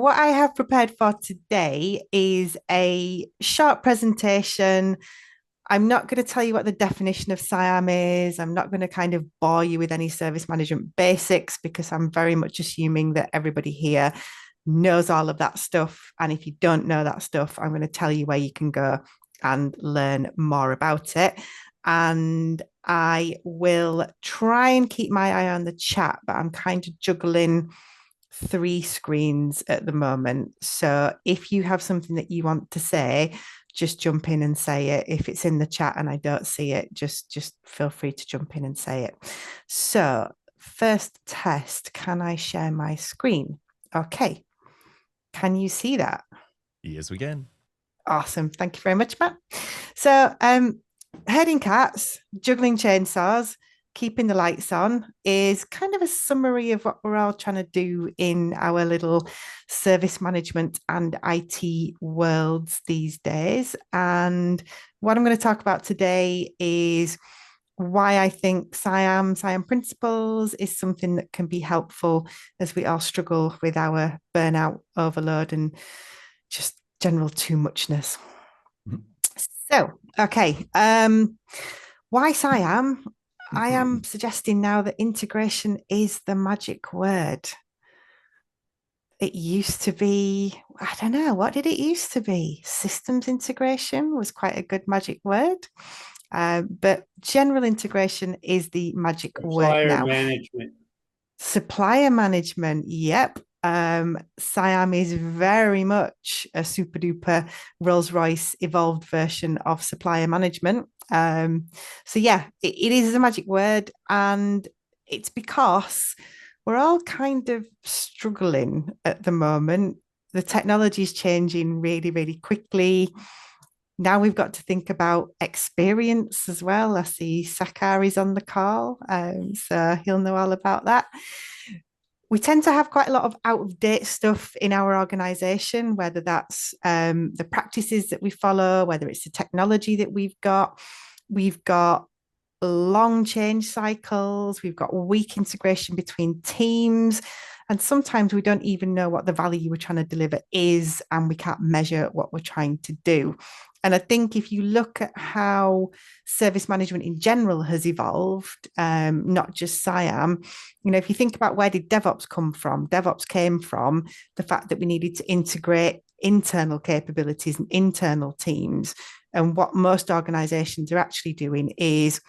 what I have prepared for today is a short presentation. I'm not going to tell you what the definition of SIAM is. I'm not going to kind of bore you with any service management basics because I'm very much assuming that everybody here knows all of that stuff. And if you don't know that stuff, I'm going to tell you where you can go and learn more about it. And I will try and keep my eye on the chat, but I'm kind of juggling three screens at the moment. So if you have something that you want to say, just jump in and say it. If it's in the chat and I don't see it, just feel free to jump in and say it. So first test, can I share my screen? Okay. Can you see that? Yes, we can. Awesome. Thank you very much, Matt. So herding cats, juggling chainsaws, keeping the lights on is kind of a summary of what we're all trying to do in our little service management and IT worlds these days. And what I'm going to talk about today is why I think SIAM principles is something that can be helpful as we all struggle with our burnout, overload, and just general too muchness. So, okay. Why SIAM? I am suggesting now that integration is the magic word. It used to be, I don't know, what did it used to be? Systems integration was quite a good magic word. But general integration is the magic word Supplier now. management. Supplier management, yep. SIAM is very much a super duper Rolls Royce evolved version of supplier management. So yeah, it is a magic word, and it's because we're all kind of struggling at the moment. The technology is changing really, really quickly. Now we've got to think about experience as well. I see Sakari's on the call, so he'll know all about that. We tend to have quite a lot of out of date stuff in our organization, whether that's the practices that we follow, whether it's the technology that we've got. We've got long change cycles, we've got weak integration between teams. And sometimes we don't even know what the value we're trying to deliver is, and we can't measure what we're trying to do. And I think if you look at how service management in general has evolved, not just SIAM, if you think about where did DevOps come from? DevOps came from the fact that we needed to integrate internal capabilities and internal teams. And what most organizations are actually doing is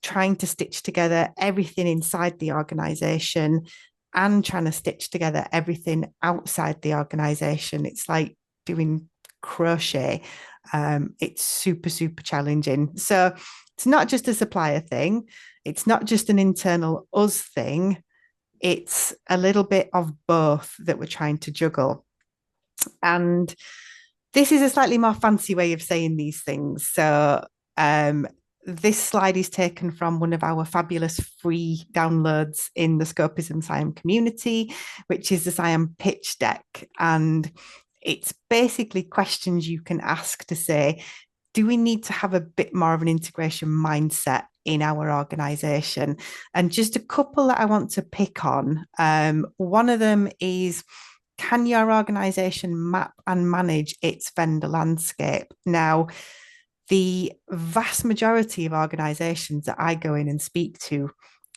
trying to stitch together everything inside the organization and trying to stitch together everything outside the organization. It's like doing crochet. It's super, super challenging. So it's not just a supplier thing. It's not just an internal us thing. It's a little bit of both that we're trying to juggle. And this is a slightly more fancy way of saying these things. So this slide is taken from one of our fabulous free downloads in the Scopism SIAM community, which is the SIAM pitch deck. And it's basically questions you can ask to say, do we need to have a bit more of an integration mindset in our organization? And just a couple that I want to pick on. One of them is, can your organization map and manage its vendor landscape? Now, the vast majority of organizations that I go in and speak to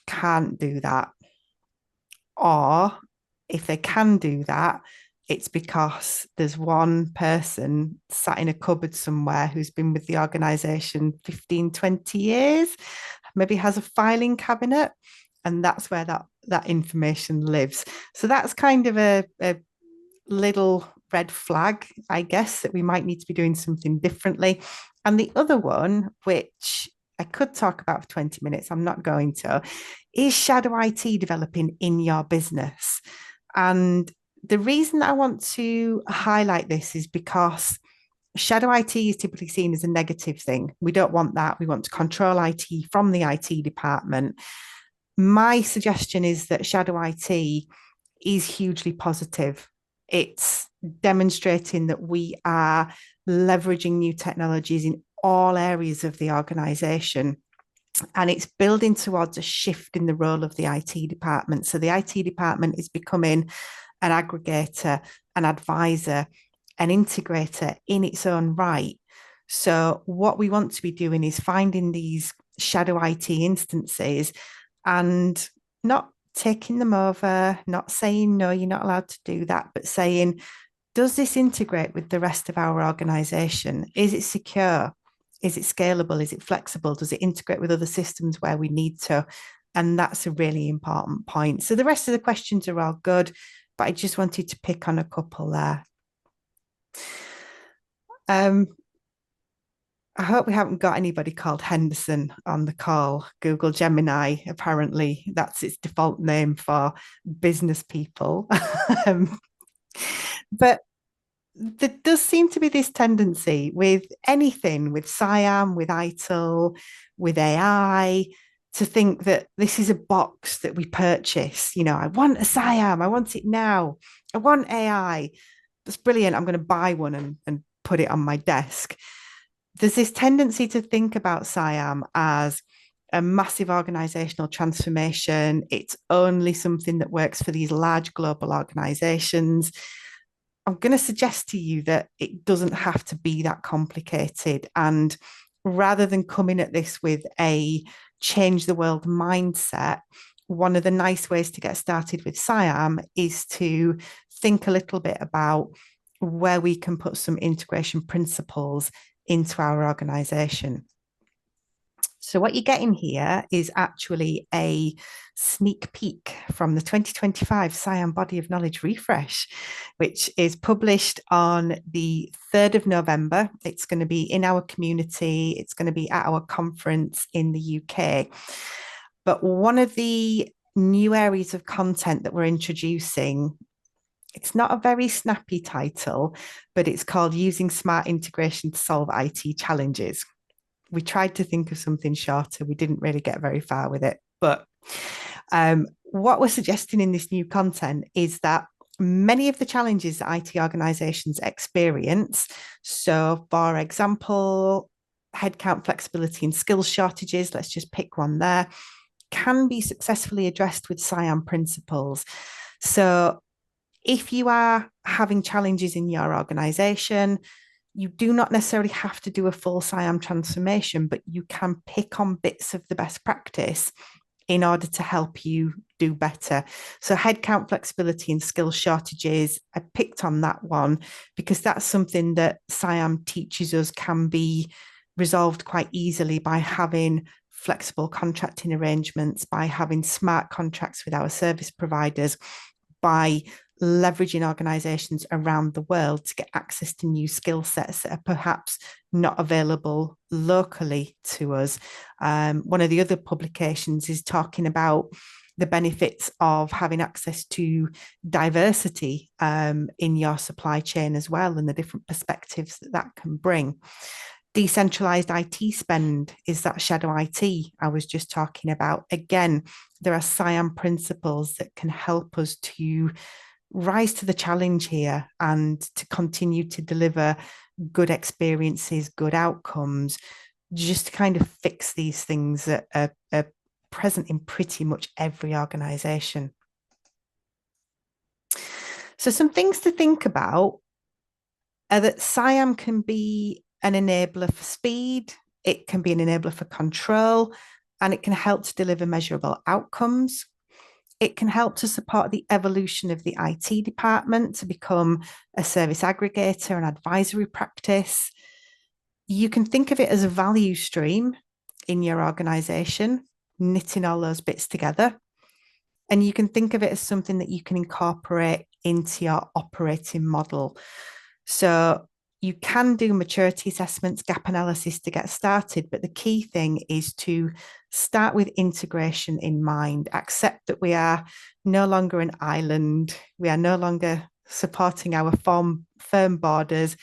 can't do that. Or if they can do that, it's because there's one person sat in a cupboard somewhere who's been with the organization 15, 20 years, maybe has a filing cabinet, and that's where that information lives. So that's kind of a little red flag, I guess, that we might need to be doing something differently. And the other one, which I could talk about for 20 minutes, I'm not going to, is shadow IT developing in your business? And the reason I want to highlight this is because shadow IT is typically seen as a negative thing. We don't want that. We want to control IT from the IT department. My suggestion is that shadow IT is hugely positive. It's demonstrating that we are leveraging new technologies in all areas of the organization. And it's building towards a shift in the role of the IT department. So the IT department is becoming an aggregator, an advisor, an integrator in its own right. So what we want to be doing is finding these shadow IT instances and not taking them over, not saying, no, you're not allowed to do that, but saying, does this integrate with the rest of our organization? Is it secure? Is it scalable? Is it flexible? Does it integrate with other systems where we need to? And that's a really important point. So the rest of the questions are all good, but I just wanted to pick on a couple there. I hope we haven't got anybody called Henderson on the call. Google Gemini, apparently, that's its default name for business people. um, but there does seem to be this tendency with anything, with SIAM, with ITIL, with AI, to think that this is a box that we purchase. You know, I want a SIAM, I want it now. I want AI. That's brilliant. I'm going to buy one and put it on my desk. There's this tendency to think about SIAM as a massive organizational transformation. It's only something that works for these large global organizations. I'm going to suggest to you that it doesn't have to be that complicated. And rather than coming at this with a change the world mindset, one of the nice ways to get started with SIAM is to think a little bit about where we can put some integration principles into our organization. So what you're getting here is actually a sneak peek from the 2025 SIAM Body of Knowledge Refresh, which is published on the 3rd of November. It's going to be in our community. It's going to be at our conference in the UK. But one of the new areas of content that we're introducing, it's not a very snappy title, but it's called Using Smart Integration to Solve IT Challenges. We tried to think of something shorter. We didn't really get very far with it. But what we're suggesting in this new content is that many of the challenges that IT organizations experience, so for example, headcount flexibility and skills shortages, let's just pick one there, can be successfully addressed with SIAM principles. So if you are having challenges in your organization, you do not necessarily have to do a full SIAM transformation, but you can pick on bits of the best practice in order to help you do better. So headcount flexibility and skill shortages, I picked on that one because that's something that SIAM teaches us can be resolved quite easily by having flexible contracting arrangements, by having smart contracts with our service providers, by leveraging organizations around the world to get access to new skill sets that are perhaps not available locally to us. One of the other publications is talking about the benefits of having access to diversity in your supply chain as well, and the different perspectives that that can bring. Decentralized IT spend is that shadow IT I was just talking about. Again, there are SIAM principles that can help us to rise to the challenge here and to continue to deliver good experiences, good outcomes, just to kind of fix these things that are present in pretty much every organization. So some things to think about are that SIAM can be an enabler for speed, it can be an enabler for control, and it can help to deliver measurable outcomes. It can help to support the evolution of the IT department to become a service aggregator and advisory practice. You can think of it as a value stream in your organization, knitting all those bits together. And you can think of it as something that you can incorporate into your operating model. So you can do maturity assessments, gap analysis to get started, but the key thing is to start with integration in mind. Accept that we are no longer an island. We are no longer supporting our firm borders.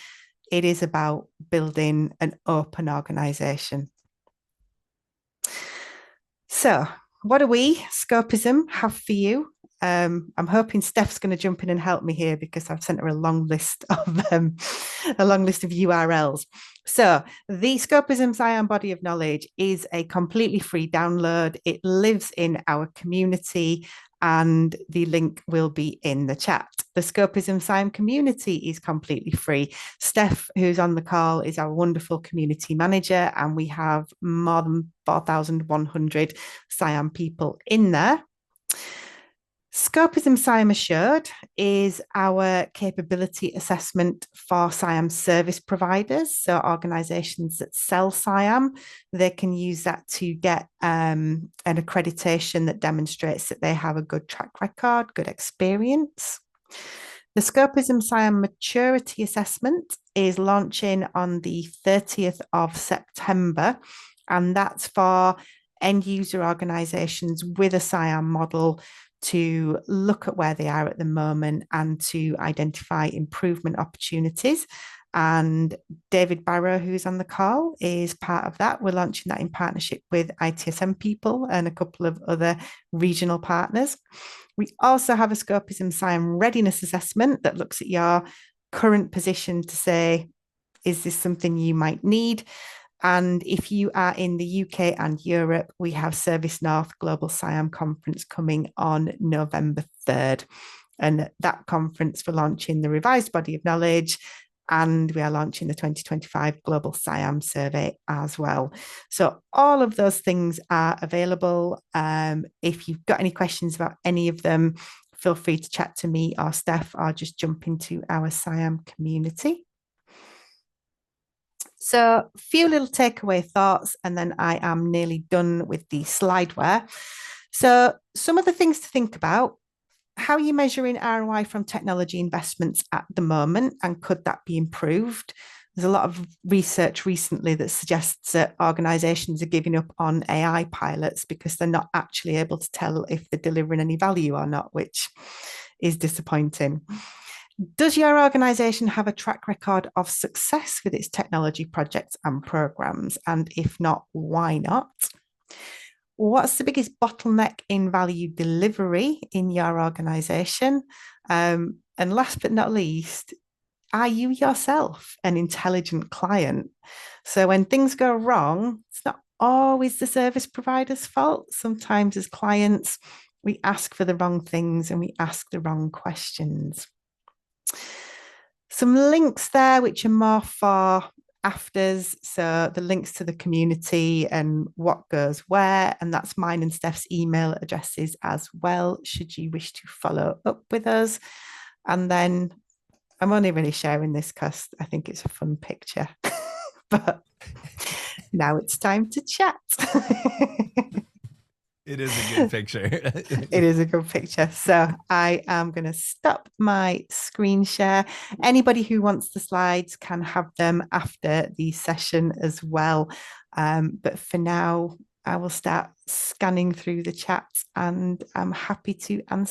It is about building an open organization. So what do we, Scopism, have for you? I'm hoping Steph's going to jump in and help me here because I've sent her a long list of URLs. So the Scopism SIAM Body of Knowledge is a completely free download. It lives in our community. and the link will be in the chat. The Scopism SIAM community is completely free. Steph, who's on the call, is our wonderful community manager, and we have more than 4,100 SIAM people in there. Scopism SIAM Assured is our capability assessment for SIAM service providers. So organizations that sell SIAM, they can use that to get an accreditation that demonstrates that they have a good track record, good experience. The Scopism SIAM Maturity Assessment is launching on the 30th of September, and that's for end user organizations with a SIAM model to look at where they are at the moment and to identify improvement opportunities. And David Barrow, who's on the call, is part of that. We're launching that in partnership with ITSM people and a couple of other regional partners. We also have a Scopism SIAM readiness assessment that looks at your current position to say, is this something you might need? And if you are in the UK and Europe, we have Service North Global SIAM Conference coming on November 3rd. And that conference for launching the revised body of knowledge, and we are launching the 2025 Global SIAM Survey as well. So all of those things are available. If you've got any questions about any of them, feel free to chat to me or Steph, or just jump into our SIAM community. So a few little takeaway thoughts, and then I am nearly done with the slideware. So some of the things to think about: how are you measuring ROI from technology investments at the moment, and could that be improved? There's a lot of research recently that suggests that organizations are giving up on AI pilots because they're not actually able to tell if they're delivering any value or not, which is disappointing. Does your organization have a track record of success with its technology projects and programs? And if not, why not? What's the biggest bottleneck in value delivery in your organization? And last but not least, are you yourself an intelligent client? So when things go wrong, it's not always the service provider's fault. Sometimes as clients, we ask for the wrong things and we ask the wrong questions. Some links there, which are more for afters. So the links to the community and what goes where, and that's mine and Steph's email addresses as well, should you wish to follow up with us. And then I'm only really sharing this because I think it's a fun picture, but now it's time to chat. It is a good picture. It is a good picture. So I am going to stop my screen share. Anybody who wants the slides can have them after the session as well. But for now, I will start scanning through the chat, and I'm happy to answer